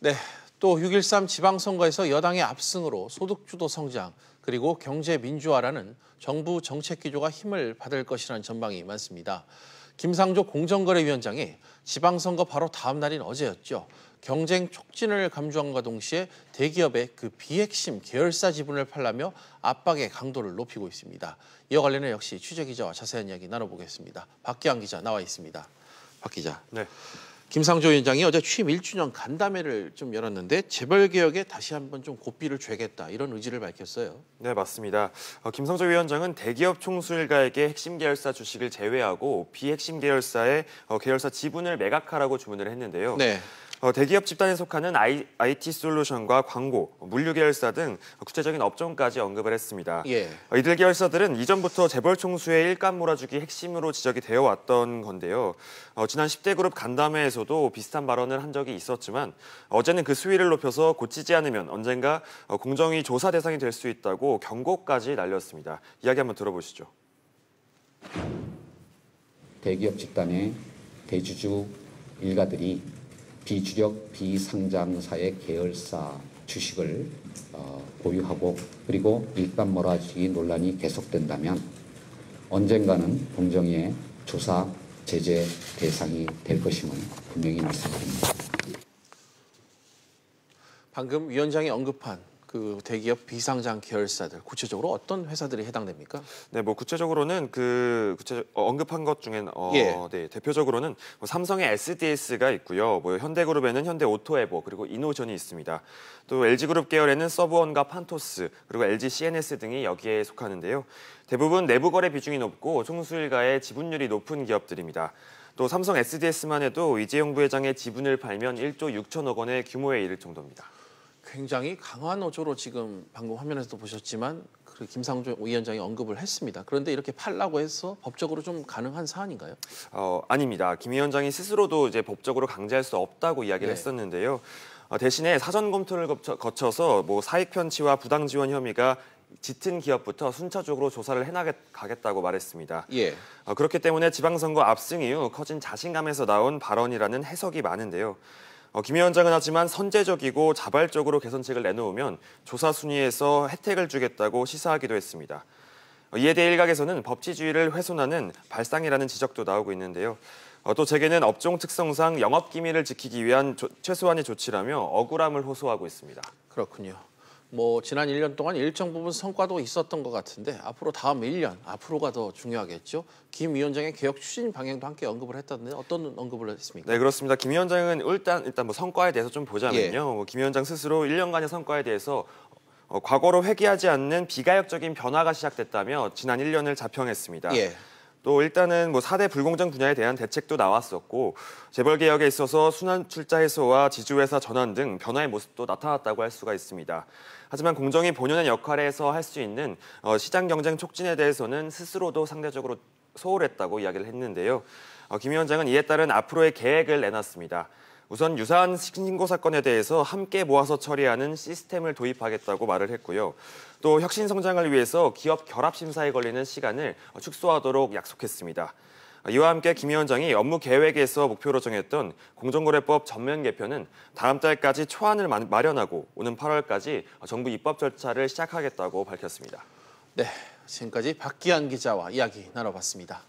네, 또 6.13 지방선거에서 여당의 압승으로 소득주도 성장 그리고 경제 민주화라는 정부 정책 기조가 힘을 받을 것이라는 전망이 많습니다. 김상조 공정거래위원장이 지방선거 바로 다음 날인 어제였죠. 경쟁 촉진을 감주함과 동시에 대기업의 그 비핵심 계열사 지분을 팔라며 압박의 강도를 높이고 있습니다. 이와 관련해 역시 취재기자와 자세한 이야기 나눠보겠습니다. 박기환 기자 나와 있습니다. 박 기자. 네. 김상조 위원장이 어제 취임 1주년 간담회를 좀 열었는데 재벌개혁에 다시 한번 좀 고삐를 죄겠다 이런 의지를 밝혔어요. 네, 맞습니다. 김상조 위원장은 대기업 총수일가에게 핵심 계열사 주식을 제외하고 비핵심 계열사의 계열사 지분을 매각하라고 주문을 했는데요. 네. 대기업 집단에 속하는 IT 솔루션과 광고, 물류 계열사 등 구체적인 업종까지 언급을 했습니다. 예. 이들 계열사들은 이전부터 재벌 총수의 일감 몰아주기 핵심으로 지적이 되어 왔던 건데요. 지난 10대 그룹 간담회에서도 비슷한 발언을 한 적이 있었지만 어제는 그 수위를 높여서 고치지 않으면 언젠가 공정위 조사 대상이 될 수 있다고 경고까지 날렸습니다. 이야기 한번 들어보시죠. 대기업 집단의 대주주 일가들이 비주력 비상장사의 계열사 주식을 보유하고 그리고 일감 몰아주기 논란이 계속된다면 언젠가는 공정위의 조사, 제재 대상이 될 것임을 분명히 말씀드립니다. 방금 위원장이 언급한 그 대기업 비상장 계열사들 구체적으로 어떤 회사들이 해당됩니까? 네, 뭐 구체적으로는 언급한 것 중엔 네, 대표적으로는 삼성의 SDS가 있고요. 뭐 현대그룹에는 현대오토에버 그리고 이노전이 있습니다. 또 LG그룹 계열에는 서브원과 판토스 그리고 LG CNS 등이 여기에 속하는데요. 대부분 내부 거래 비중이 높고 총수일가의 지분율이 높은 기업들입니다. 또 삼성 SDS만 해도 이재용 부회장의 지분을 팔면 1조 6천억 원의 규모에 이를 정도입니다. 굉장히 강한 어조로 지금 방금 화면에서도 보셨지만 그 김상조 위원장이 언급을 했습니다. 그런데 이렇게 팔라고 해서 법적으로 좀 가능한 사안인가요? 아닙니다. 김 위원장이 스스로도 이제 법적으로 강제할 수 없다고 이야기를 했었는데요. 대신에 사전 검토를 거쳐서 뭐 사익 편취와 부당 지원 혐의가 짙은 기업부터 순차적으로 조사를 해나가겠다고 말했습니다. 예. 그렇기 때문에 지방선거 압승 이후 커진 자신감에서 나온 발언이라는 해석이 많은데요. 김 위원장은 하지만 선제적이고 자발적으로 개선책을 내놓으면 조사 순위에서 혜택을 주겠다고 시사하기도 했습니다. 이에 대해 일각에서는 법치주의를 훼손하는 발상이라는 지적도 나오고 있는데요. 또 재계는 업종 특성상 영업기밀을 지키기 위한 최소한의 조치라며 억울함을 호소하고 있습니다. 그렇군요. 뭐 지난 1년 동안 일정 부분 성과도 있었던 것 같은데 앞으로 다음 1년, 앞으로가 더 중요하겠죠. 김 위원장의 개혁 추진 방향도 함께 언급을 했다는데 어떤 언급을 했습니까? 네, 그렇습니다. 김 위원장은 일단 뭐 성과에 대해서 좀 보자면요. 김 위원장 스스로 1년간의 성과에 대해서 과거로 회귀하지 않는 비가역적인 변화가 시작됐다며 지난 1년을 자평했습니다. 예. 또 일단은 뭐 4대 불공정 분야에 대한 대책도 나왔었고 재벌 개혁에 있어서 순환 출자 해소와 지주회사 전환 등 변화의 모습도 나타났다고 할 수가 있습니다. 하지만 공정위 본연의 역할에서 할 수 있는 시장 경쟁 촉진에 대해서는 스스로도 상대적으로 소홀했다고 이야기를 했는데요. 김 위원장은 이에 따른 앞으로의 계획을 내놨습니다. 우선 유사한 신고 사건에 대해서 함께 모아서 처리하는 시스템을 도입하겠다고 말을 했고요. 또 혁신 성장을 위해서 기업 결합 심사에 걸리는 시간을 축소하도록 약속했습니다. 이와 함께 김 위원장이 업무 계획에서 목표로 정했던 공정거래법 전면 개편은 다음 달까지 초안을 마련하고 오는 8월까지 정부 입법 절차를 시작하겠다고 밝혔습니다. 네, 지금까지 박기환 기자와 이야기 나눠봤습니다.